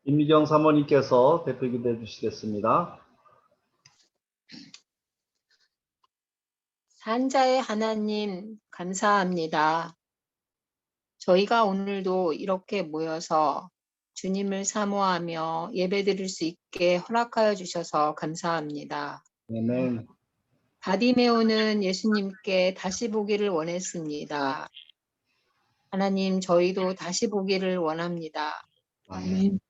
임미경 사모님께서 대표기도해 주시겠습니다. 산자의 하나님 감사합니다. 저희가 오늘도 이렇게 모여서 주님을 사모하며 예배드릴 수 있게 허락하여 주셔서 감사합니다. 아멘. 바디메오는 예수님께 다시 보기를 원했습니다. 하나님, 저희도 다시 보기를 원합니다. 아멘.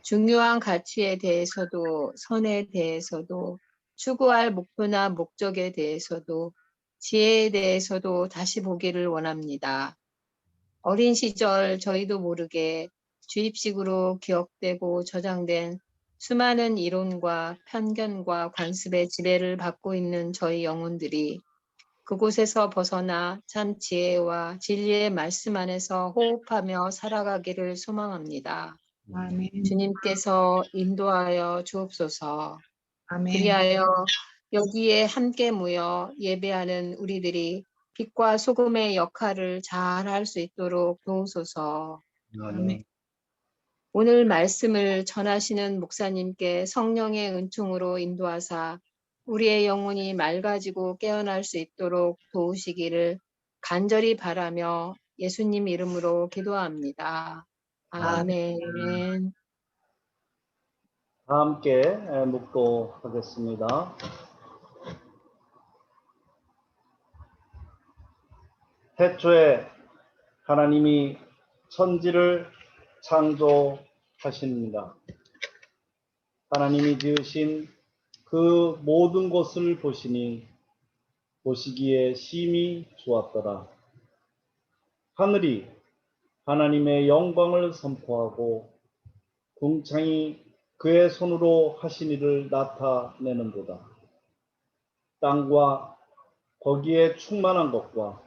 중요한 가치에 대해서도 선에 대해서도 추구할 목표나 목적에 대해서도 지혜에 대해서도 다시 보기를 원합니다. 어린 시절 저희도 모르게 주입식으로 기억되고 저장된 수많은 이론과 편견과 관습의 지배를 받고 있는 저희 영혼들이 그곳에서 벗어나 참 지혜와 진리의 말씀 안에서 호흡하며 살아가기를 소망합니다. 아멘. 주님께서 인도하여 주옵소서. 아멘. 그리하여 여기에 함께 모여 예배하는 우리들이 빛과 소금의 역할을 잘 할 수 있도록 도우소서. 아멘. 오늘 말씀을 전하시는 목사님께 성령의 은총으로 인도하사 우리의 영혼이 맑아지고 깨어날 수 있도록 도우시기를 간절히 바라며 예수님 이름으로 기도합니다. 아멘. 다 함께 묵도하겠습니다. 태초에 하나님이 천지를 창조하십니다. 하나님이 지으신 그 모든 것을 보시니 보시기에 심히 좋았더라. 하늘이 하나님의 영광을 선포하고 궁창이 그의 손으로 하신 일을 나타내는도다. 땅과 거기에 충만한 것과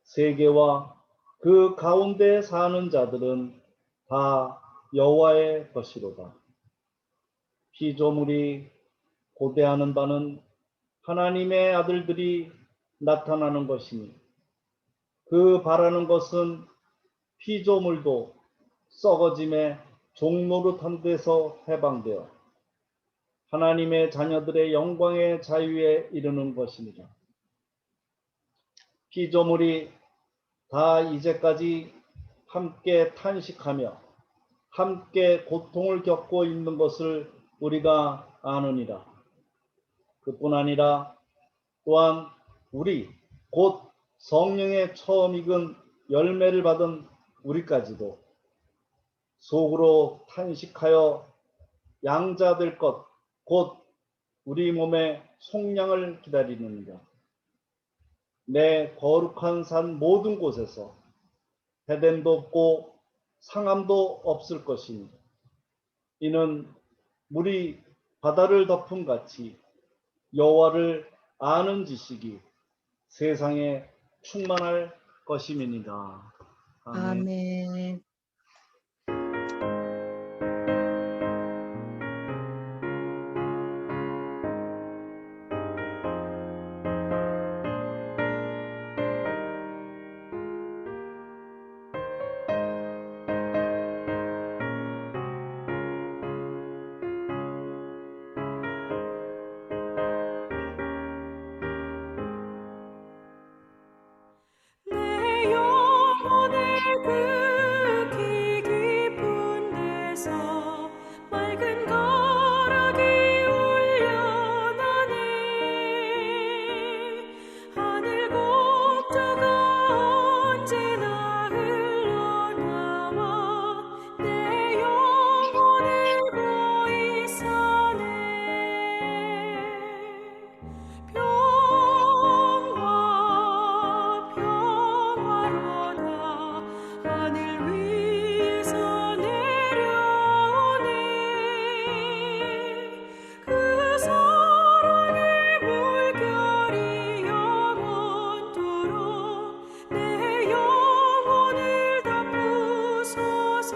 세계와 그 가운데 사는 자들은 다 여호와의 것이로다. 피조물이 고대하는 바는 하나님의 아들들이 나타나는 것이니 그 바라는 것은 피조물도 썩어짐의 종노릇한 데서 해방되어 하나님의 자녀들의 영광의 자유에 이르는 것입니다. 피조물이 다 이제까지 함께 탄식하며 함께 고통을 겪고 있는 것을 우리가 아느니라. 그뿐 아니라 또한 우리 곧 성령의 처음 익은 열매를 받은 우리까지도 속으로 탄식하여 양자될 것 곧 우리 몸의 속량을 기다리느니라. 내 거룩한 산 모든 곳에서 해됨도 없고 상함도 없을 것이니 이는 물이 바다를 덮음 같이 여호와를 아는 지식이 세상에 충만할 것임이니라. 아멘. 아멘. 내 영혼을 그 깊은 데서 맑은 가락이 울려나네. 하늘 곡조가 언제나 흘러나와 내 영혼을 거의 사네. 평화로다 하늘 위에서 내려오네. 그 사랑의 물결이 영원토록 내 영혼을 덮으소서.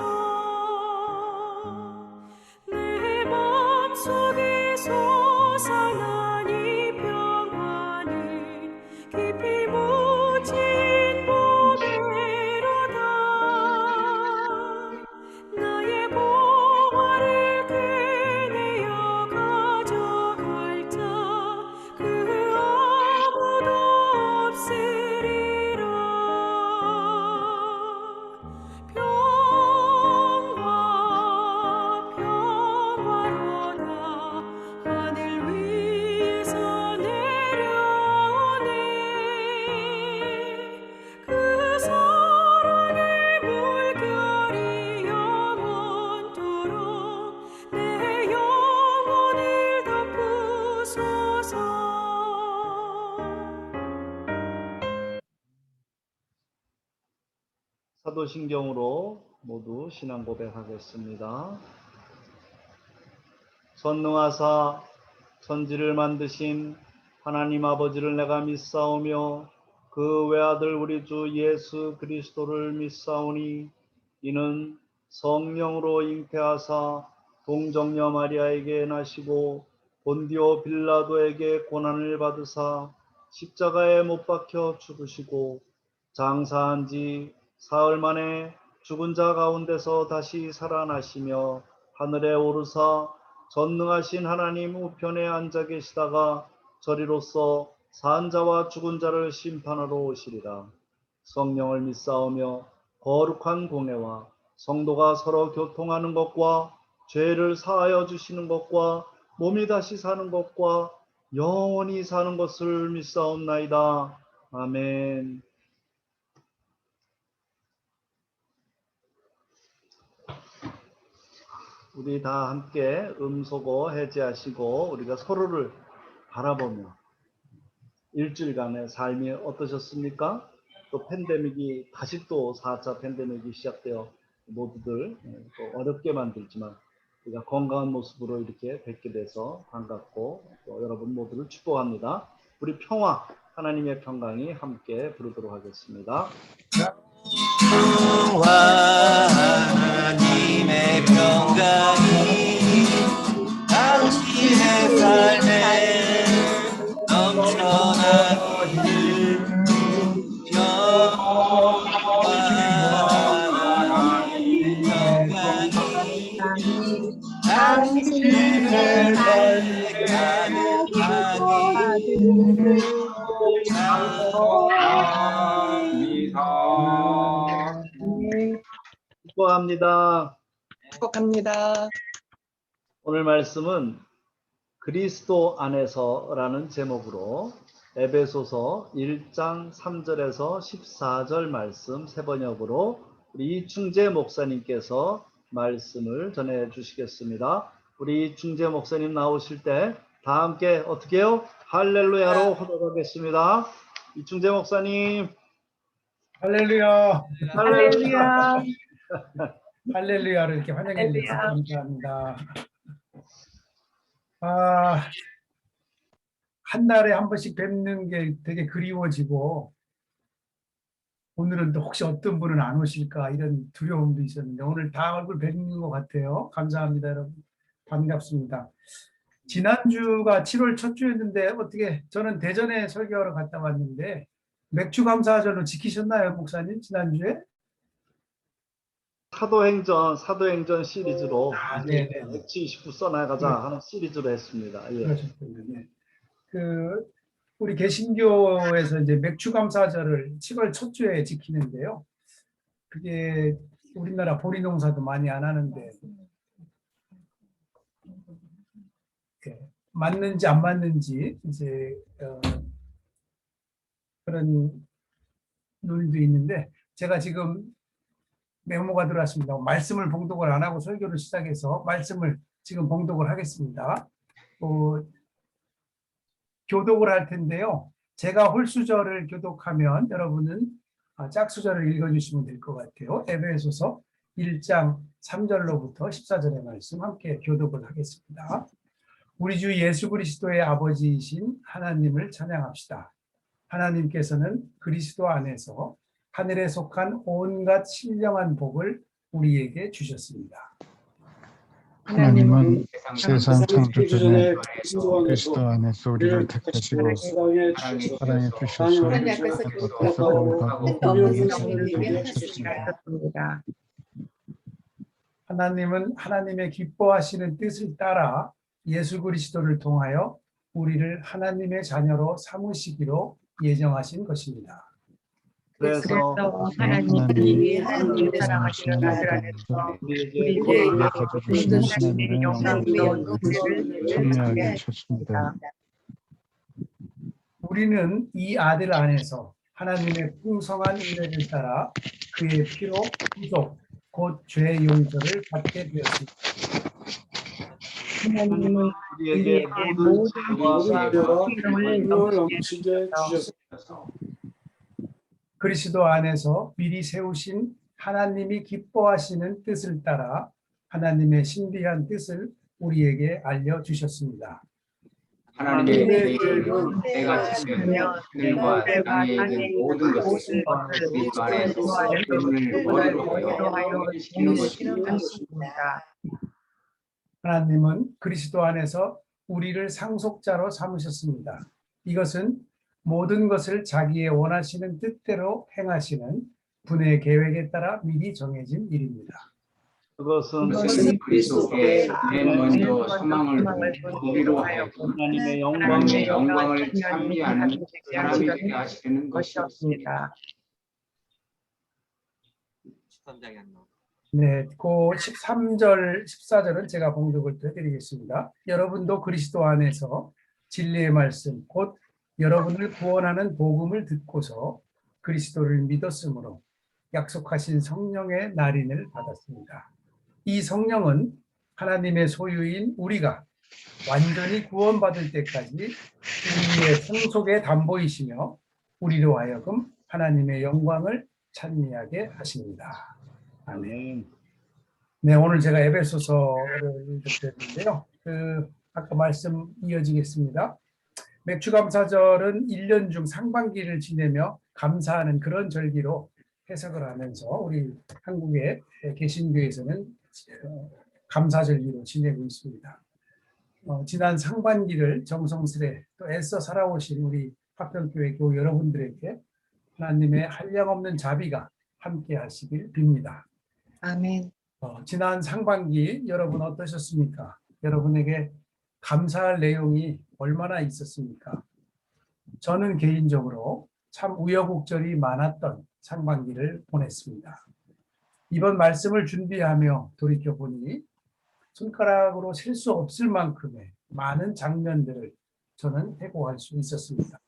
내 맘속에 솟아난 이 평화는 깊이 묻힌 보배로다. 나의 보화를 사도신경으로 모두 신앙 고백하겠습니다. 전능하사 천지를 만드신 하나님 아버지를 내가 믿사오며 그 외아들 우리 주 예수 그리스도를 믿사오니 이는 성령으로 잉태하사 동정녀 마리아에게 나시고 본디오 빌라도에게 고난을 받으사 십자가에 못 박혀 죽으시고 장사한 지 사흘 만에 죽은 자 가운데서 다시 살아나시며 하늘에 오르사 전능하신 하나님 우편에 앉아 계시다가 저리로서 산 자와 죽은 자를 심판하러 오시리라. 성령을 믿사오며 거룩한 공회와 성도가 서로 교통하는 것과 죄를 사하여 주시는 것과 몸이 다시 사는 것과 영원히 사는 것을 믿사옵나이다. 아멘. 우리 다 함께 음소거 해제하시고 우리가 서로를 바라보며 일주일간의 삶이 어떠셨습니까? 또 팬데믹이 다시 또 4차 팬데믹이 시작되어 모두들 또 어렵게 만들지만 우리가 건강한 모습으로 이렇게 뵙게 돼서 반갑고 또 여러분 모두를 축복합니다. 우리 평화, 하나님의 평강이 함께 부르도록 하겠습니다. 하나님의 평강이 당신의 삶에 넘쳐나기를 당신의 삶에 가득하기를 축복합니다. 축복합니다. 오늘 말씀은 그리스도 안에서라는 제목으로 에베소서 1장 3절에서 14절 말씀 세 번역으로 우리 이충재 목사님께서 말씀을 전해 주시겠습니다. 우리 이충재 목사님 나오실 때 다 함께 어떻게 해요? 할렐루야로 호도하겠습니다. 이충재 목사님. 할렐루야. 할렐루야. 할렐루야를 이렇게 환영해 주셔서 감사합니다. 한 달에 한 번씩 뵙는 게 되게 그리워지고 오늘은 또 혹시 어떤 분은 안 오실까 이런 두려움도 있었는데 오늘 다 얼굴 뵙는 것 같아요. 감사합니다, 여러분. 반갑습니다. 지난주가 7월 첫 주였는데 어떻게 저는 대전에 설교하러 갔다 왔는데 맥주 감사절로 지키셨나요, 목사님? 지난주에? 사도행전 시리즈로 네네. 맥주 29 써나가자 하는 시리즈로 했습니다. 예. 그러셨군요. 우리 개신교에서 이제 맥주 감사절을 7월 첫 주에 지키는데요. 그게 우리나라 보리 농사도 많이 안 하는데 맞는지 안 맞는지 이제 그런 논의도 있는데 제가 지금 메모가 들어왔습니다. 말씀을 봉독을 안 하고 설교를 시작해서 말씀을 지금 봉독을 하겠습니다. 교독을 할 텐데요. 제가 홀수절을 교독하면 여러분은 짝수절을 읽어주시면 될 것 같아요. 에베소서 1장 3절로부터 14절의 말씀 함께 교독을 하겠습니다. 우리 주 예수 그리스도의 아버지이신 하나님을 찬양합시다. 하나님께서는 그리스도 안에서 하늘에 속한 온갖 신령한 복을 우리에게 주셨습니다. 하나님은 세상 창조 전에 그리스도 안에서 우리를 택하시고 사랑해 주셔서 하나님 앞에서 거룩하고 공의의 선을 주셨습니다. 하나님은 하나님의 기뻐하시는 뜻을 따라 예수 그리스도를 통하여 우리를 하나님의 자녀로 삼으시기로 예정하신 것입니다. 그래서 하나님이 하나님을 사랑하시는 아들 안에서 우리에게 우리에게 거듭주시는 하나님의 영광스러운 은혜를 참여하게 하셨습니다. 우리는 이 아들 안에서 하나님의 풍성한 은혜를 따라 그의 피로 구속, 곧 죄의 용서를 받게 되었습니다. 하나님은 우리에게 모든 죄와 이름을 넘치게 주셨습니다. 그리스도 안에서 미리 세우신 하나님이 기뻐하시는 뜻을 따라 하나님의 신비한 뜻을 우리에게 알려주셨습니다. 하나님의 계획은 때가 차면 하늘과 땅에 있는 모든 것을 그리스도 안에서 그분을 머리로 하여 지키는 것입니다. 하나님은 그리스도 안에서 우리를 상속자로 삼으셨습니다. 이것은 모든 것을 자기의 원하시는 뜻대로 행하시는 분의 계획에 따라 미리 정해진 일입니다. 그것은 그리스도께 맨 먼저 소망을 우리로 하여 하나님의 하나님의 영광을 영광을 찬미하는 사람이 되게 하시는 것이었습니다. 네, 그 13절, 14절은 제가 봉독을 해드리겠습니다. 여러분도 그리스도 안에서 진리의 말씀, 곧 여러분을 구원하는 복음을 듣고서 그리스도를 믿었으므로 약속하신 성령의 날인을 받았습니다. 이 성령은 하나님의 소유인 우리가 완전히 구원받을 때까지 우리의 상속의 담보이시며 우리로 하여금 하나님의 영광을 찬미하게 하십니다. 아멘. 네, 오늘 제가 에베소서를 읽었는데요. 아까 말씀 이어지겠습니다. 맥주감사절은 1년 중 상반기를 지내며 감사하는 그런 절기로 해석을 하면서 우리 한국의 개신교에서는 감사절기로 지내고 있습니다. 지난 상반기를 정성스레 또 애써 살아오신 우리 화평교회 교우 여러분들에게 하나님의 한량없는 자비가 함께 하시길 빕니다. 아멘. 지난 상반기 여러분 어떠셨습니까? 여러분에게 감사할 내용이 얼마나 있었습니까? 저는 개인적으로 참 우여곡절이 많았던 상반기를 보냈습니다. 이번 말씀을 준비하며 돌이켜보니 손가락으로 셀 수 없을 만큼의 많은 장면들을 저는 회고할 수 있었습니다.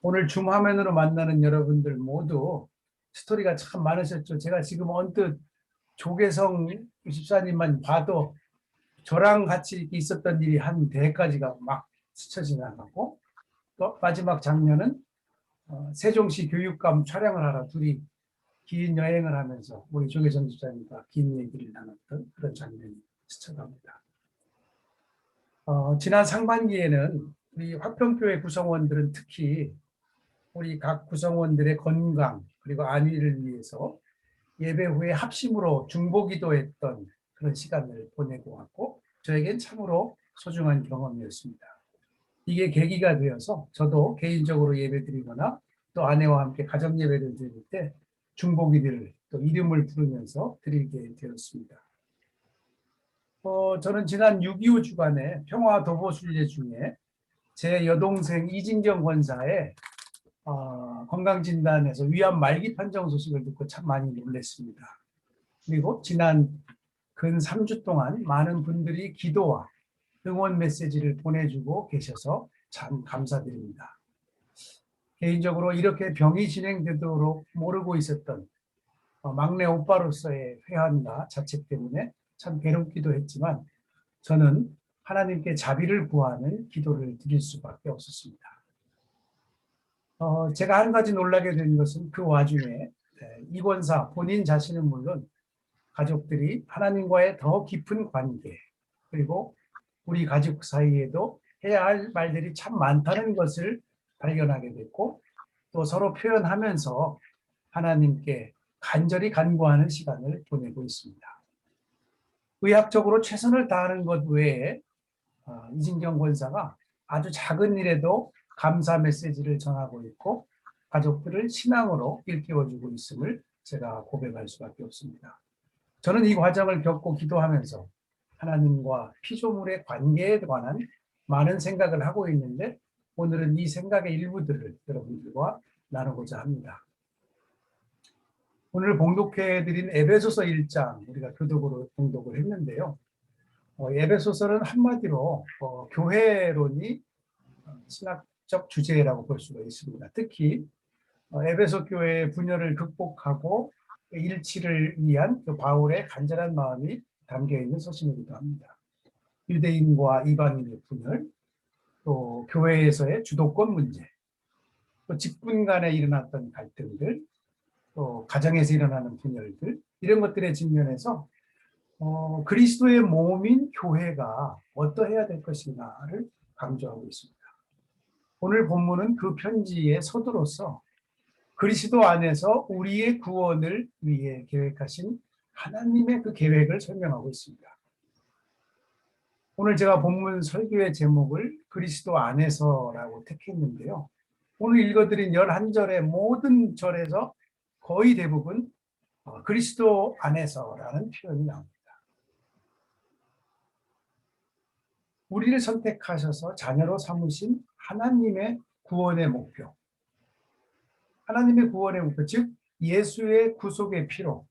오늘 줌 화면으로 만나는 여러분들 모두 스토리가 참 많으셨죠. 제가 지금 언뜻 조계성 집사님만 봐도 저랑 같이 있었던 일이 한 대까지가 막 스쳐 지나가고, 또 마지막 장면은 세종시 교육감 촬영을 하러 둘이 긴 여행을 하면서 우리 조계성 집사님과 긴 얘기를 나눴던 그런 장면이 스쳐갑니다. 지난 상반기에는 우리 화평교회 구성원들은 특히 우리 각 구성원들의 건강 그리고 안위를 위해서 예배 후에 합심으로 중보기도했던 그런 시간을 보내고 왔고, 저에겐 참으로 소중한 경험이었습니다. 이게 계기가 되어서 저도 개인적으로 예배드리거나 또 아내와 함께 가정 예배를 드릴 때 중보기도를 또 이름을 부르면서 드리게 되었습니다. 저는 지난 6.25 주간에 평화 도보순례 중에 제 여동생 이진경 권사의 건강진단에서 위암 말기 판정 소식을 듣고 참 많이 놀랐습니다. 그리고 지난 근 3주 동안 많은 분들이 기도와 응원 메시지를 보내주고 계셔서 참 감사드립니다. 개인적으로 이렇게 병이 진행되도록 모르고 있었던 막내 오빠로서의 회한과 자책 때문에 참 괴롭기도 했지만 저는 하나님께 자비를 구하는 기도를 드릴 수밖에 없었습니다. 제가 한 가지 놀라게 된 것은 그 와중에 이 권사 본인 자신은 물론 가족들이 하나님과의 더 깊은 관계, 그리고 우리 가족 사이에도 해야 할 말들이 참 많다는 것을 발견하게 됐고, 또 서로 표현하면서 하나님께 간절히 간구하는 시간을 보내고 있습니다. 의학적으로 최선을 다하는 것 외에 이진경 권사가 아주 작은 일에도 감사 메시지를 전하고 있고 가족들을 신앙으로 일깨워주고 있음을 제가 고백할 수밖에 없습니다. 저는 이 과정을 겪고 기도하면서 하나님과 피조물의 관계에 관한 많은 생각을 하고 있는데, 오늘은 이 생각의 일부들을 여러분들과 나누고자 합니다. 오늘 봉독해드린 에베소서 1장 우리가 교독으로 봉독을 했는데요. 에베소서는 한마디로 교회론이 신학적 주제라고 볼 수가 있습니다. 특히 에베소 교회의 분열을 극복하고 일치를 위한 그 바울의 간절한 마음이 담겨있는 서신이기도 합니다. 유대인과 이방인의 분열, 또 교회에서의 주도권 문제, 또 직분 간에 일어났던 갈등들, 또 가정에서 일어나는 분열들 이런 것들에 직면해서 그리스도의 몸인 교회가 어떠해야 될 것인가를 강조하고 있습니다. 오늘 본문은 그 편지의 서두로서 그리스도 안에서 우리의 구원을 위해 계획하신 하나님의 그 계획을 설명하고 있습니다. 오늘 제가 본문 설교의 제목을 그리스도 안에서라고 택했는데요. 오늘 읽어드린 11절의 모든 절에서 거의 대부분 그리스도 안에서라는 표현이 나옵니다. 우리를 선택하셔서 자녀로 삼으신 하나님의 구원의 목표, 하나님의 구원의 목표, 즉 예수의 구속의 피로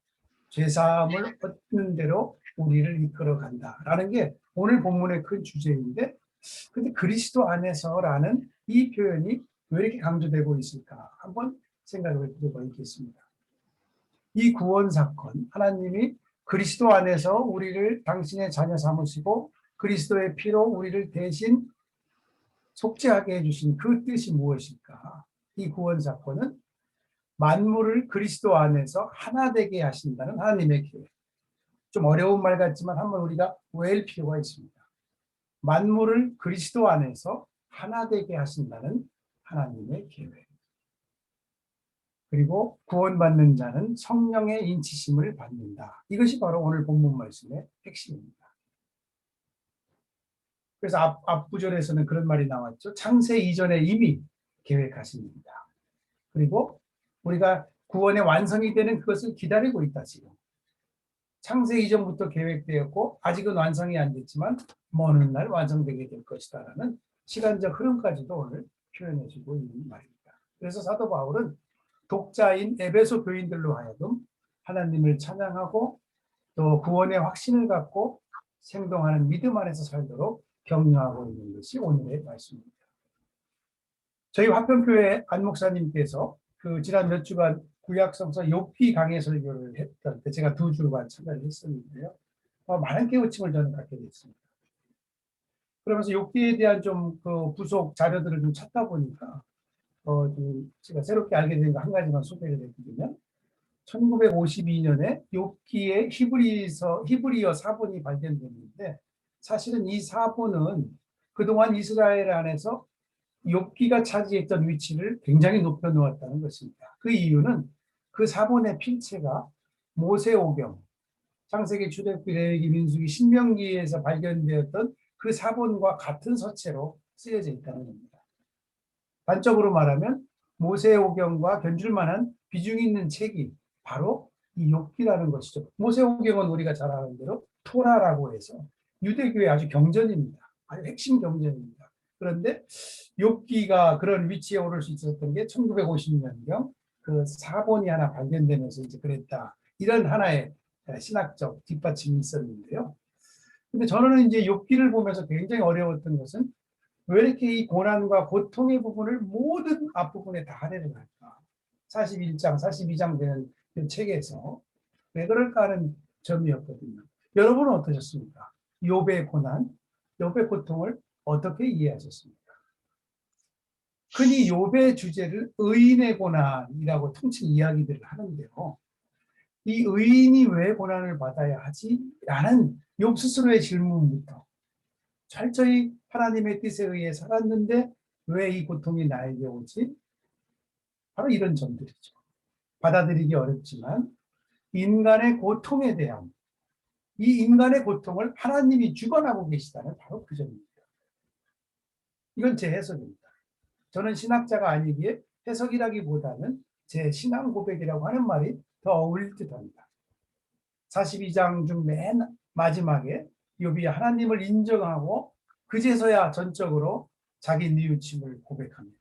죄사함을 얻는 대로 우리를 이끌어 간다라는 게 오늘 본문의 큰 주제인데, 근데 그리스도 안에서라는 이 표현이 왜 이렇게 강조되고 있을까 한번 생각해 볼 필요가 있겠습니다. 이 구원 사건, 하나님이 그리스도 안에서 우리를 당신의 자녀 삼으시고 그리스도의 피로 우리를 대신 속죄하게 해주신 그 뜻이 무엇일까? 이 구원 사건은 만물을 그리스도 안에서 하나 되게 하신다는 하나님의 계획. 좀 어려운 말 같지만 한번 우리가 외울 필요가 있습니다. 만물을 그리스도 안에서 하나 되게 하신다는 하나님의 계획. 그리고 구원받는 자는 성령의 인치심을 받는다. 이것이 바로 오늘 본문 말씀의 핵심입니다. 그래서 앞 구절에서는 그런 말이 나왔죠. 창세 이전에 이미 계획하십니다. 그리고 우리가 구원의 완성이 되는 그것을 기다리고 있다 지금. 창세 이전부터 계획되었고 아직은 완성이 안 됐지만 먼 날 완성되게 될 것이다라는 시간적 흐름까지도 오늘 표현해주고 있는 말입니다. 그래서 사도 바울은 독자인 에베소 교인들로 하여금 하나님을 찬양하고 또 구원의 확신을 갖고 생동하는 믿음 안에서 살도록 격려하고 있는 것이 오늘의 말씀입니다. 저희 화평교회 안 목사님께서 그 지난 몇 주간 구약성서 욥기 강해 설교를 했던 때 제가 2주간 참여를 했었는데요. 많은 깨우침을 저는 갖게 됐습니다. 그러면서 욥기에 대한 좀 그 부속 자료들을 좀 찾다 보니까 제가 새롭게 알게 된 거 한 가지만 소개를 해드리면 1952년에 욥기의 히브리어 사본이 발견됐는데 사실은 이 사본은 그동안 이스라엘 안에서 욥기가 차지했던 위치를 굉장히 높여놓았다는 것입니다. 그 이유는 그 사본의 필체가 모세오경, 창세기, 출애굽기, 레위기, 민수기, 신명기에서 발견되었던 그 사본과 같은 서체로 쓰여져 있다는 겁니다. 단적으로 말하면 모세오경과 견줄 만한 비중 있는 책이 바로 이 욥기라는 것이죠. 모세오경은 우리가 잘 아는 대로 토라라고 해서 유대교의 아주 경전입니다. 아주 핵심 경전입니다. 그런데 욥기가 그런 위치에 오를 수 있었던 게 1950년경 그 사본이 하나 발견되면서 이제 그랬다. 이런 하나의 신학적 뒷받침이 있었는데요. 근데 저는 이제 욥기를 보면서 굉장히 어려웠던 것은 왜 이렇게 이 고난과 고통의 부분을 모든 앞부분에 다 할애를 할까? 41장, 42장 되는 그 책에서 왜 그럴까 하는 점이었거든요. 여러분은 어떠셨습니까? 욥의 고난, 욥의 고통을 어떻게 이해하셨습니까? 흔히 욥의 주제를 의인의 고난이라고 통칭 이야기들을 하는데요. 이 의인이 왜 고난을 받아야 하지? 라는 욥 스스로의 질문부터 철저히 하나님의 뜻에 의해 살았는데 왜 이 고통이 나에게 오지? 바로 이런 점들이죠. 받아들이기 어렵지만 인간의 고통에 대한 이 인간의 고통을 하나님이 주관하고 계시다는 바로 그 점입니다. 이건 제 해석입니다. 저는 신학자가 아니기에 해석이라기보다는 제 신앙 고백이라고 하는 말이 더 어울릴 듯합니다. 42장 중 맨 마지막에 욥이 하나님을 인정하고 그제서야 전적으로 자기 뉘우침을 고백합니다.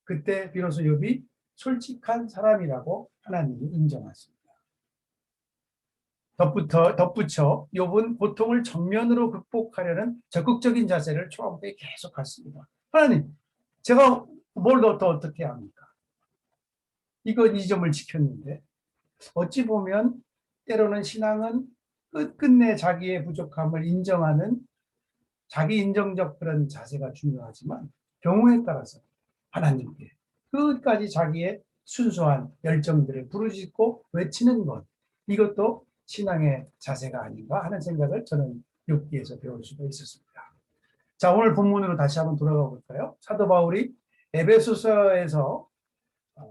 그때 비로소 욥이 솔직한 사람이라고 하나님이 인정하십니다. 덧붙여 욥은 고통을 정면으로 극복하려는 적극적인 자세를 초반부에 계속 갖습니다. 하나님, 제가 뭘 더 어떻게 합니까? 이건 이 점을 지켰는데 어찌 보면 때로는 신앙은 끝끝내 자기의 부족함을 인정하는 자기 인정적 그런 자세가 중요하지만 경우에 따라서 하나님께 끝까지 자기의 순수한 열정들을 부르짖고 외치는 것, 이것도 신앙의 자세가 아닌가 하는 생각을 저는 욥기에서 배울 수가 있었습니다. 자, 오늘 본문으로 다시 한번 돌아가 볼까요? 사도 바울이 에베소서에서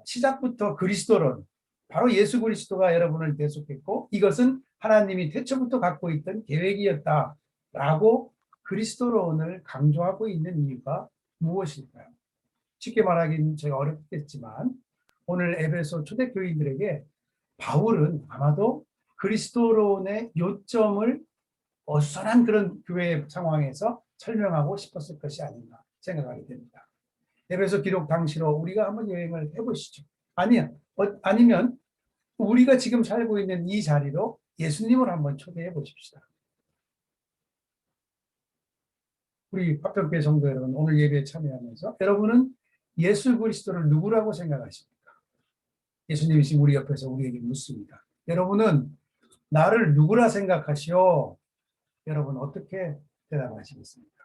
시작부터 그리스도론, 바로 예수 그리스도가 여러분을 대속했고 이것은 하나님이 태초부터 갖고 있던 계획이었다라고 그리스도론을 강조하고 있는 이유가 무엇일까요? 쉽게 말하기는 제가 어렵겠지만 오늘 에베소 초대교인들에게 바울은 아마도 그리스도론의 요점을 어수선한 그런 교회 상황에서 설명하고 싶었을 것이 아닌가 생각하게 됩니다. 에베소 기록 당시로 우리가 한번 여행을 해보시죠. 아니면 우리가 지금 살고 있는 이 자리로 예수님을 한번 초대해 보십시다. 우리 화평교회 성도 여러분, 오늘 예배에 참여하면서 여러분은 예수 그리스도를 누구라고 생각하십니까? 예수님이 지금 우리 옆에서 우리에게 묻습니다. 여러분은 나를 누구라 생각하시오? 여러분 어떻게 대답하시겠습니까?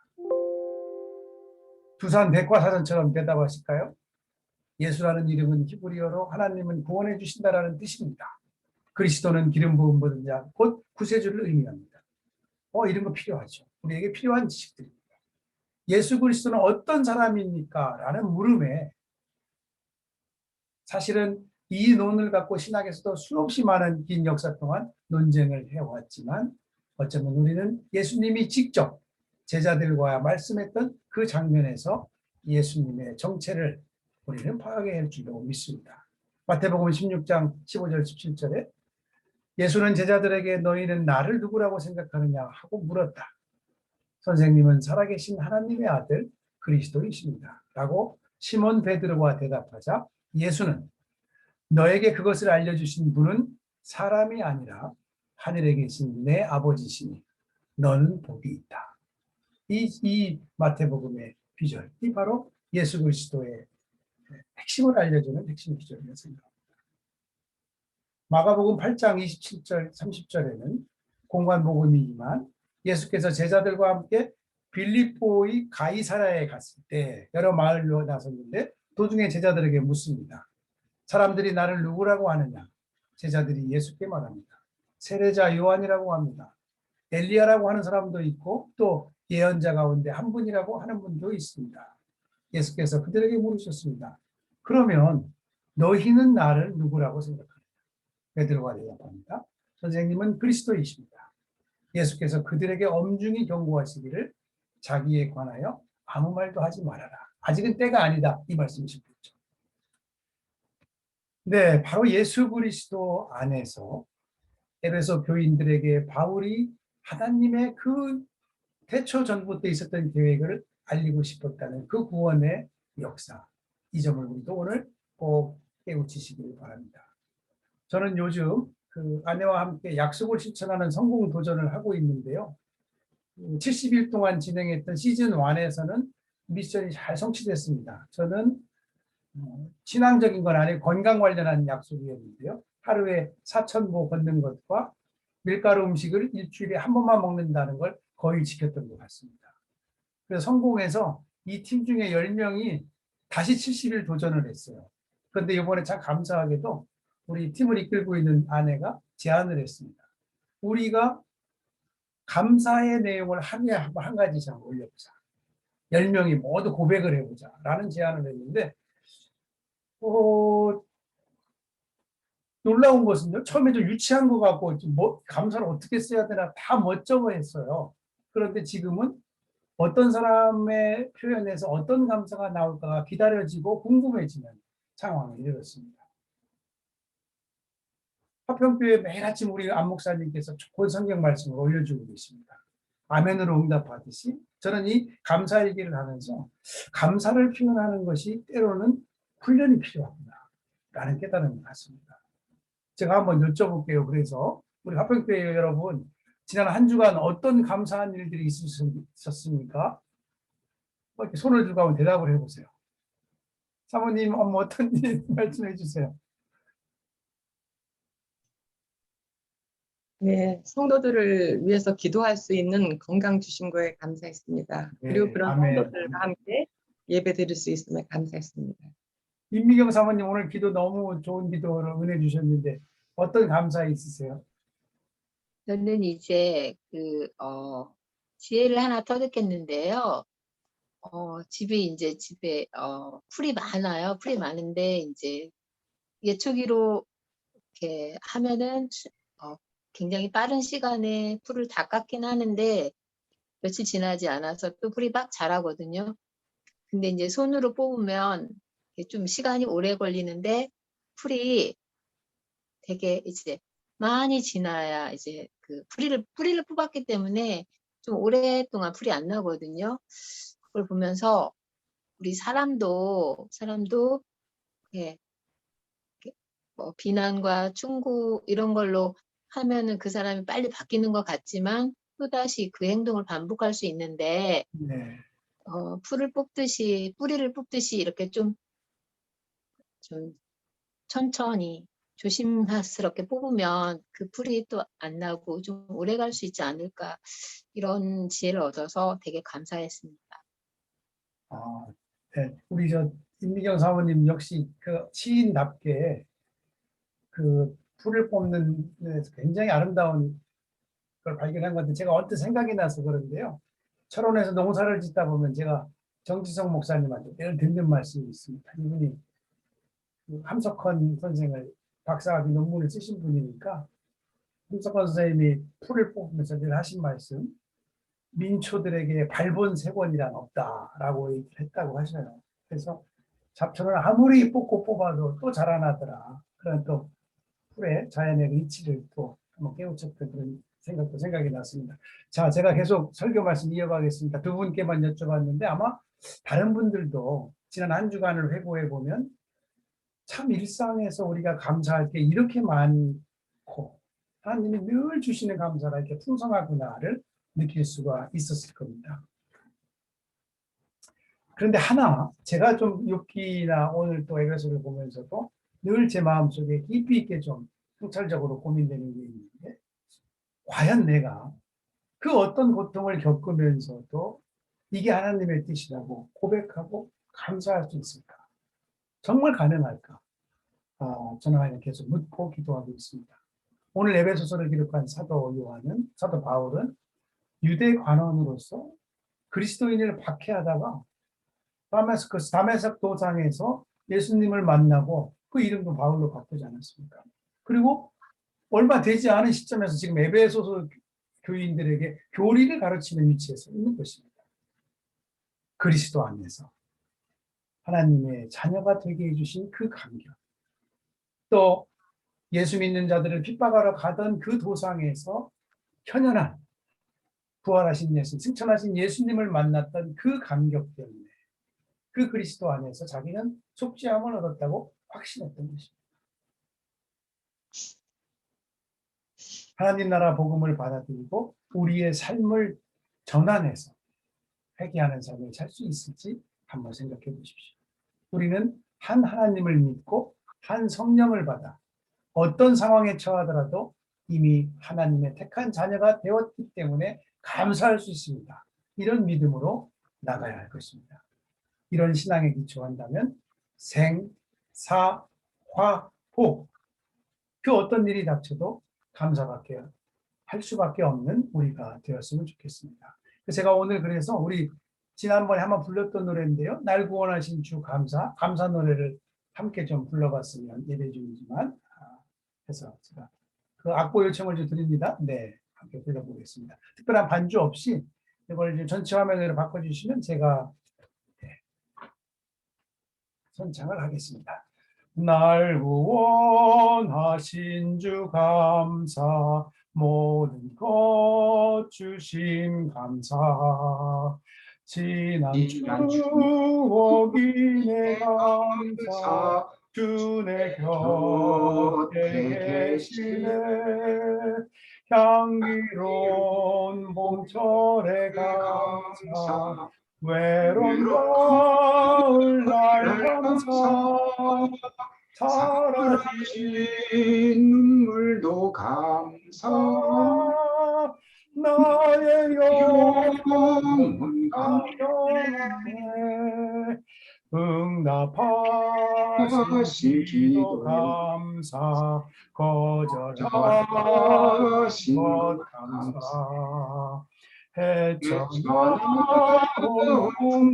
두산 백과사전처럼 대답하실까요? 예수라는 이름은 히브리어로 하나님은 구원해 주신다라는 뜻입니다. 그리스도는 기름 부음 받은 자, 곧 구세주를 의미합니다. 이런 거 필요하죠. 우리에게 필요한 지식들입니다. 예수 그리스도는 어떤 사람입니까? 라는 물음에 사실은 이 논을 갖고 신학에서도 수없이 많은 긴 역사 동안 논쟁을 해왔지만 어쩌면 우리는 예수님이 직접 제자들과 말씀했던 그 장면에서 예수님의 정체를 우리는 파악할 줄로 믿습니다. 마태복음 16장 15절 17절에 예수는 제자들에게 너희는 나를 누구라고 생각하느냐 하고 물었다. 선생님은 살아계신 하나님의 아들 그리스도이십니다. 라고 시몬 베드로가 대답하자 예수는 너에게 그것을 알려주신 분은 사람이 아니라 하늘에 계신 내 아버지시니 너는 복이 있다. 이 마태복음의 비절, 이 바로 예수 그리스도의 핵심을 알려주는 핵심 비절이라고 생각합니다. 마가복음 8장 27절 30절에는 공관복음이지만 예수께서 제자들과 함께 빌립보의 가이사랴에 갔을 때 여러 마을로 나섰는데 도중에 제자들에게 묻습니다. 사람들이 나를 누구라고 하느냐? 제자들이 예수께 말합니다. 세례자 요한이라고 합니다. 엘리야라고 하는 사람도 있고 또 예언자 가운데 한 분이라고 하는 분도 있습니다. 예수께서 그들에게 물으셨습니다. 그러면 너희는 나를 누구라고 생각하느냐? 베드로가 대답합니다. 선생님은 그리스도이십니다. 예수께서 그들에게 엄중히 경고하시기를 자기에 관하여 아무 말도 하지 말아라. 아직은 때가 아니다. 이 말씀이십니다. 네, 바로 예수 그리스도 안에서 에베소 교인들에게 바울이 하나님의 그 태초 전부터 있었던 계획을 알리고 싶었다는 그 구원의 역사, 이 점을 우리도 오늘 꼭 깨우치시길 바랍니다. 저는 요즘 그 아내와 함께 약속을 실천하는 성공 도전을 하고 있는데요. 70일 동안 진행했던 시즌 1에서는 미션이 잘 성취됐습니다. 저는 신앙적인 건 아니고 건강 관련한 약속이었는데요. 하루에 4,000보 걷는 것과 밀가루 음식을 일주일에 한 번만 먹는다는 걸 거의 지켰던 것 같습니다. 그래서 성공해서 이 팀 중에 10명이 다시 70일 도전을 했어요. 그런데 이번에 참 감사하게도 우리 팀을 이끌고 있는 아내가 제안을 했습니다. 우리가 감사의 내용을 하루에 한 가지 이상 올려보자. 10명이 모두 고백을 해보자. 라는 제안을 했는데 놀라운 것은요. 처음에 좀 유치한 것 같고 감사를 어떻게 써야 되나 다 멋쩍어 했어요. 그런데 지금은 어떤 사람의 표현에서 어떤 감사가 나올까가 기다려지고 궁금해지는 상황에 이르렀습니다. 화평교회 매일 아침 우리 안 목사님께서 좋은 성경 말씀을 올려주고 계십니다. 아멘으로 응답하듯이 저는 이 감사 얘기를 하면서 감사를 표현하는 것이 때로는 훈련이 필요하구나 라는 깨달음을 갖습니다. 제가 한번 여쭤볼게요. 그래서 우리 화평교회 여러분 지난 한 주간 어떤 감사한 일들이 있었습니까? 이렇게 손을 들고 한번 대답을 해보세요. 사모님 어떤 일 말씀해 주세요. 네, 성도들을 위해서 기도할 수 있는 건강 주신 거에 감사했습니다. 네, 그리고 그런 아멘. 성도들과 함께 예배 드릴 수 있음에 감사했습니다. 임미경 사모님 오늘 기도 너무 좋은 기도를 은혜 주셨는데 어떤 감사 있으세요? 저는 이제 지혜를 하나 터득했는데요. 집에 풀이 많아요. 풀이 많은데 이제 예초기로 이렇게 하면은 굉장히 빠른 시간에 풀을 다 깎긴 하는데 며칠 지나지 않아서 또 풀이 막 자라거든요. 근데 이제 손으로 뽑으면 이게 좀 시간이 오래 걸리는데 풀이 되게 이제 많이 지나야 이제 그 뿌리를 뽑았기 때문에 좀 오랫동안 풀이 안 나거든요. 그걸 보면서 우리 사람도 예, 뭐 비난과 충고 이런 걸로 하면은 그 사람이 빨리 바뀌는 것 같지만 또다시 그 행동을 반복할 수 있는데 네. 뿌리를 뽑듯이 이렇게 좀 천천히 조심스럽게 뽑으면 그 풀이 또 안 나고 좀 오래 갈 수 있지 않을까 이런 지혜를 얻어서 되게 감사했습니다. 네. 우리 임미경 사모님 역시 그 시인답게 그 풀을 뽑는 데서 굉장히 아름다운 걸 발견한 건데 제가 언뜻 생각이 나서 그런데요. 철원에서 농사를 짓다 보면 제가 정지성 목사님한테 늘 듣는 말씀이 있습니다. 이분이 그 함석헌 선생을 박사학위 논문을 쓰신 분이니까 함석헌 선생님이 풀을 뽑으면서 늘 하신 말씀, 민초들에게 발본색원이란 없다라고 얘기를 했다고 하셔요. 그래서 잡초는 아무리 뽑고 뽑아도 또 자라나더라. 그런 또 풀의 자연의 이치를 또 한번 깨우쳤던 그런 생각이 났습니다. 자, 제가 계속 설교 말씀 이어가겠습니다. 두 분께만 여쭤봤는데 아마 다른 분들도 지난 한 주간을 회고해 보면 참 일상에서 우리가 감사할 게 이렇게 많고 하나님이 늘 주시는 감사가 이렇게 풍성하구나를 느낄 수가 있었을 겁니다. 그런데 하나 제가 좀 욥기나 오늘 또 에베소를 보면서도 늘 제 마음속에 깊이 있게 좀 성찰적으로 고민되는 게 있는데 과연 내가 그 어떤 고통을 겪으면서도 이게 하나님의 뜻이라고 고백하고 감사할 수 있을까? 정말 가능할까? 저는 계속 묻고 기도하고 있습니다. 오늘 에베소서를 기록한 사도 바울은 유대 관원으로서 그리스도인을 박해하다가 다메섹 도상에서 예수님을 만나고 그 이름도 바울로 바꾸지 않았습니까? 그리고 얼마 되지 않은 시점에서 지금 에베소서 교인들에게 교리를 가르치는 위치에서 있는 것입니다. 그리스도 안에서 하나님의 자녀가 되게 해주신 그 감격, 또 예수 믿는 자들을 핍박하러 가던 그 도상에서 현현한 부활하신 예수, 승천하신 예수님을 만났던 그 감격 때문에 그 그리스도 안에서 자기는 속죄함을 얻었다고 확신했던 것입니다. 하나님 나라 복음을 받아들이고 우리의 삶을 전환해서 회개하는 삶을 살 수 있을지 한번 생각해 보십시오. 우리는 한 하나님을 믿고 한 성령을 받아 어떤 상황에 처하더라도 이미 하나님의 택한 자녀가 되었기 때문에 감사할 수 있습니다. 이런 믿음으로 나가야 할 것입니다. 이런 신앙에 기초한다면 생, 사, 화, 복, 그 어떤 일이 닥쳐도 감사밖에 할 수밖에 없는 우리가 되었으면 좋겠습니다. 제가 오늘 그래서 우리 지난번에 한번 불렀던 노래인데요. 날 구원하신 주 감사 노래를 함께 좀 불러봤으면 예배 중이지만 해서 제가 그 악보 요청을 좀 드립니다. 네, 함께 불러보겠습니다. 특별한 반주 없이 이걸 이제 전체 화면으로 바꿔주시면 제가 선창을 하겠습니다. 날 구원하신 주 감사, 모든 것 주심 감사, 지난 추억이 내 감사, 주 내 곁에 계시네, 향기로운 봄철의 감사, 외로운 가을날 감사, 사라진 눈물도 감사, 나의 영혼 영혼 감사해, 응답하신 거절하신 기도 기도요 감사 거절하신 거절하신 것 것 감사 해천하고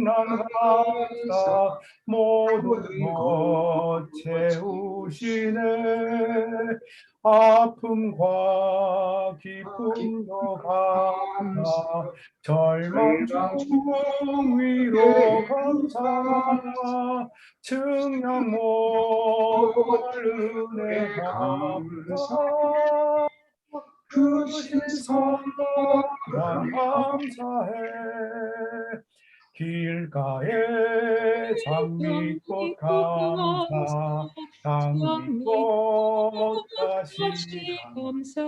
난 감사 모든 것 채우시네 아픔과 기쁨도 감사 절망 중 위로 감사 증명 못할 은혜 감사 크신 사랑 감사해 길가에 장미꽃 감사 장미꽃 다시 감사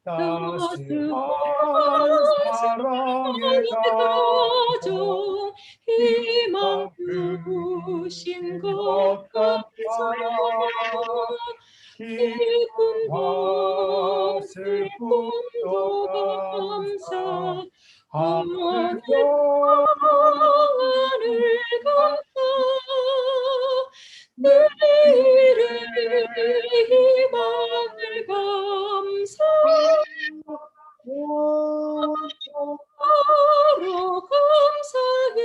따스한 사랑의 가정 희망 주신 주신 것 것 감사 기쁨과 슬픔도 감사 하늘 감사 내일의 희망을 감사 하루 감사해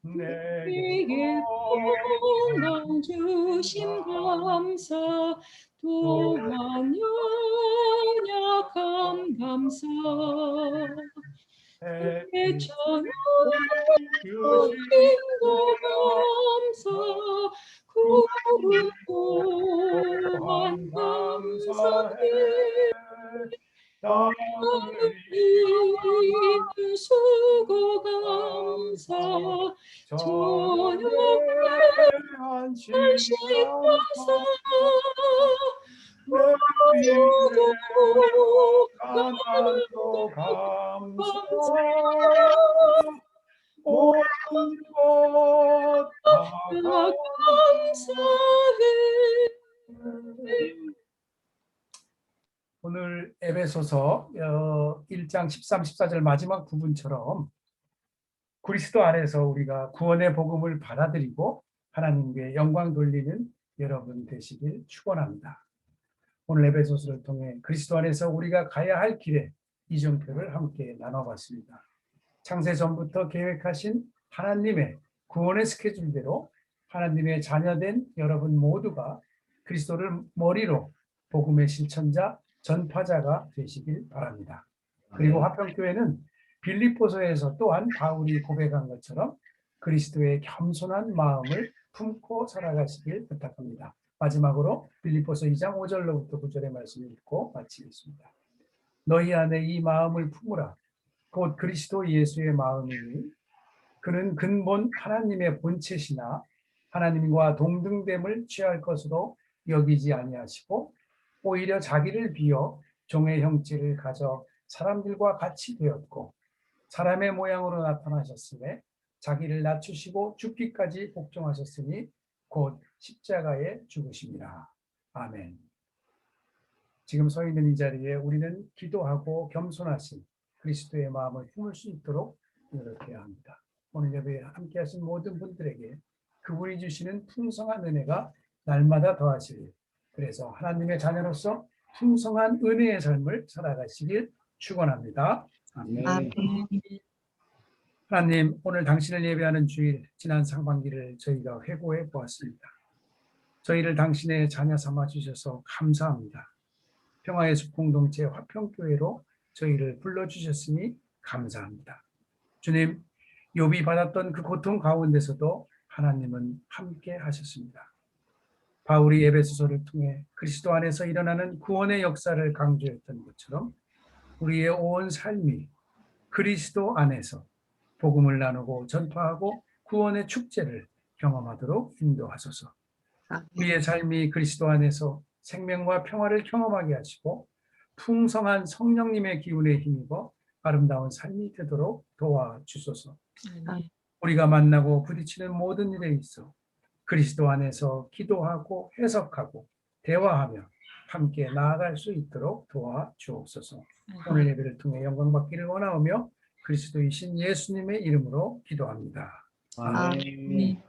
내게 건강 주심 감사 또한 연약함 감사 해천한 힘도 감사 구름 또한 감사해 땅을 잇는 수고 감사 저녁에 안식 안식 감사 내일의 가난도 감사 모든 것다 감사해 오늘 에베소서 1장 13, 14절 마지막 부분처럼 그리스도 안에서 우리가 구원의 복음을 받아들이고 하나님께 영광 돌리는 여러분 되시길 축원합니다. 오늘 에베소서를 통해 그리스도 안에서 우리가 가야 할 길의 이정표를 함께 나눠봤습니다. 창세 전부터 계획하신 하나님의 구원의 스케줄대로 하나님의 자녀된 여러분 모두가 그리스도를 머리로 복음의 실천자, 전파자가 되시길 바랍니다. 그리고 화평교회는 빌립보서에서 또한 바울이 고백한 것처럼 그리스도의 겸손한 마음을 품고 살아가시길 부탁합니다. 마지막으로 빌립보서 2장 5절로부터 9절의 말씀을 읽고 마치겠습니다. 너희 안에 이 마음을 품으라. 곧 그리스도 예수의 마음이니 그는 근본 하나님의 본체시나 하나님과 동등됨을 취할 것으로 여기지 아니하시고 오히려 자기를 비어 종의 형체를 가져 사람들과 같이 되었고 사람의 모양으로 나타나셨으며 자기를 낮추시고 죽기까지 복종하셨으니 곧 십자가에 죽으심이라. 아멘. 지금 서 있는 이 자리에 우리는 기도하고 겸손하신 그리스도의 마음을 품을 수 있도록 노력해야 합니다. 오늘 예배에 함께 하신 모든 분들에게 그분이 주시는 풍성한 은혜가 날마다 더하시길, 그래서 하나님의 자녀로서 풍성한 은혜의 삶을 살아가시길 축원합니다. 아멘. 하나님, 오늘 당신을 예배하는 주일, 지난 상반기를 저희가 회고해 보았습니다. 저희를 당신의 자녀 삼아 주셔서 감사합니다. 평화의 숲 공동체 화평교회로 저희를 불러주셨으니 감사합니다. 주님, 욥이 받았던 그 고통 가운데서도 하나님은 함께 하셨습니다. 바울이 에베소서를 통해 그리스도 안에서 일어나는 구원의 역사를 강조했던 것처럼 우리의 온 삶이 그리스도 안에서 복음을 나누고 전파하고 구원의 축제를 경험하도록 인도하소서. 우리의 삶이 그리스도 안에서 생명과 평화를 경험하게 하시고 풍성한 성령님의 기운에 힘입어 아름다운 삶이 되도록 도와주소서. 우리가 만나고 부딪히는 모든 일에 있어 그리스도 안에서 기도하고 해석하고 대화하며 함께 나아갈 수 있도록 도와주옵소서. 오늘 예배를 통해 영광 받기를 원하오며 그리스도이신 예수님의 이름으로 기도합니다. 아멘.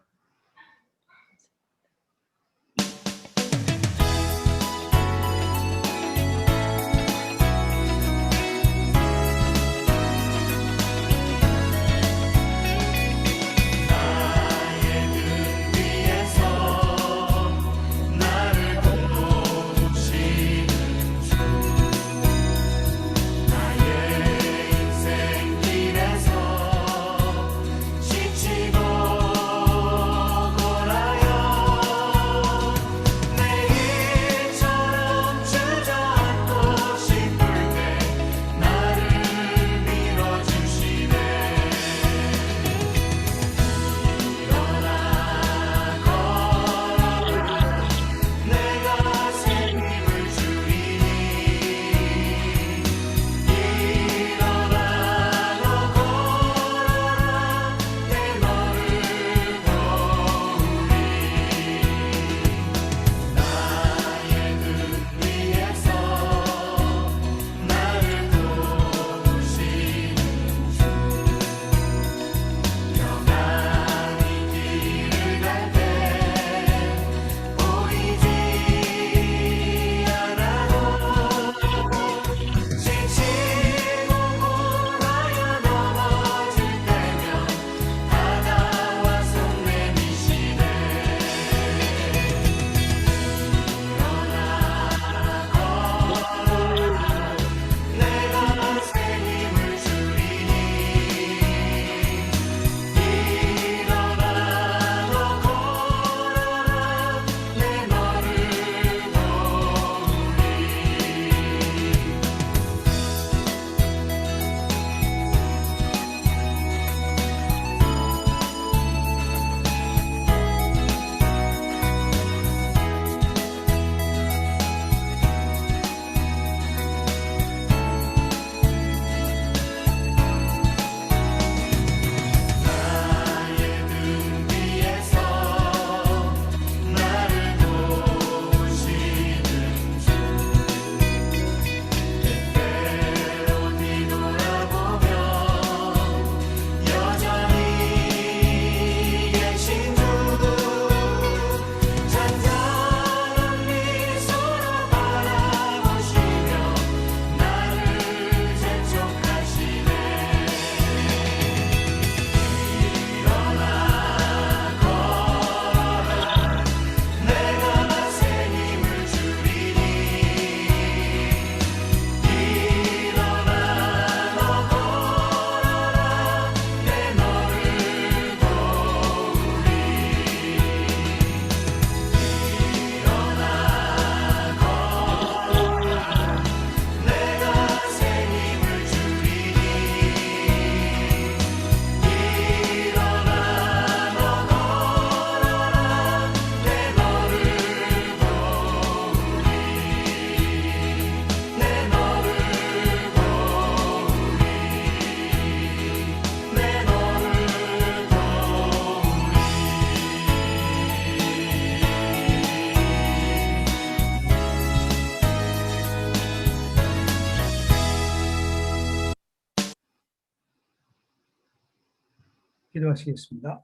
기도하시겠습니다.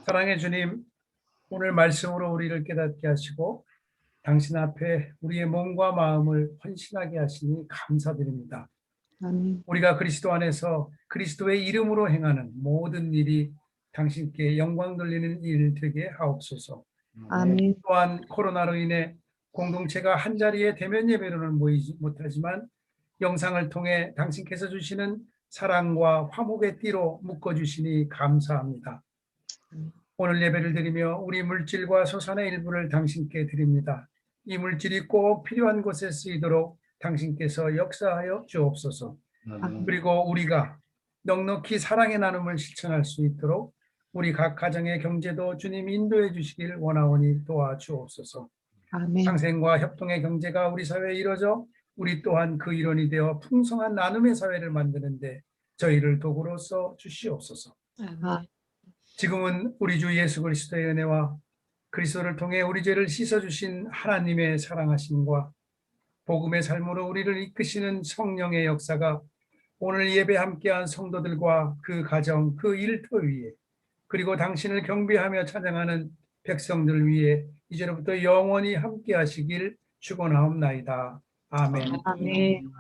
사랑의 주님, 오늘 말씀으로 우리를 깨닫게 하시고 당신 앞에 우리의 몸과 마음을 헌신하게 하시니 감사드립니다. 우리가 그리스도 안에서 그리스도의 이름으로 행하는 모든 일이 당신께 영광 돌리는 일 되게 하옵소서. 또한 코로나로 인해 공동체가 한자리에 대면 예배로는 모이지 못하지만 영상을 통해 당신께서 주시는 사랑과 화목의 띠로 묶어주시니 감사합니다. 오늘 예배를 드리며 우리 물질과 소산의 일부를 당신께 드립니다. 이 물질이 꼭 필요한 곳에 쓰이도록 당신께서 역사하여 주옵소서. 그리고 우리가 넉넉히 사랑의 나눔을 실천할 수 있도록 우리 각 가정의 경제도 주님이 인도해 주시길 원하오니 도와주옵소서. 상생과 협동의 경제가 우리 사회에 이루어져 우리 또한 그 일원이 되어 풍성한 나눔의 사회를 만드는데 저희를 도구로 써 주시옵소서. 지금은 우리 주 예수 그리스도의 은혜와 그리스도를 통해 우리 죄를 씻어주신 하나님의 사랑하심과 복음의 삶으로 우리를 이끄시는 성령의 역사가 오늘 예배 함께한 성도들과 그 가정, 그 일터 위에 그리고 당신을 경배하며 찬양하는 백성들 위에 이제로부터 영원히 함께하시길 축원하옵나이다. 아멘. 아멘.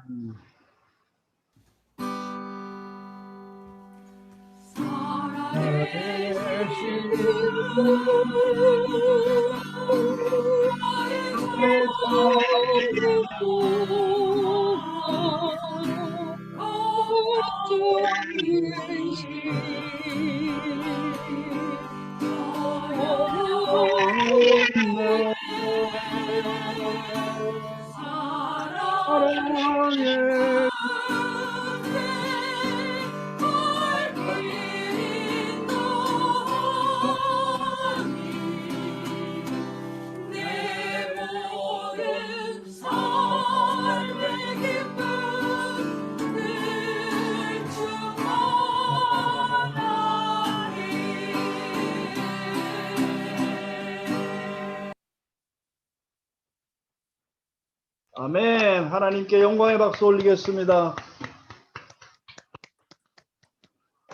하나님께 영광의 박수 올리겠습니다.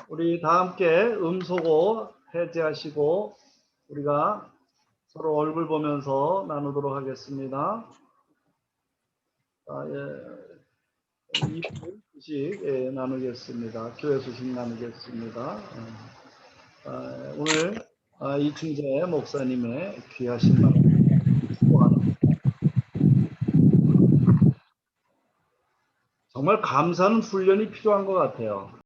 우리 다 함께 음소거 해제하시고 우리가 서로 얼굴 보면서 나누도록 하겠습니다. 2분 소식 나누겠습니다. 교회 소식 나누겠습니다. 오늘 이충재 목사님의 귀하신 말씀 정말 감사하는 훈련이 필요한 것 같아요.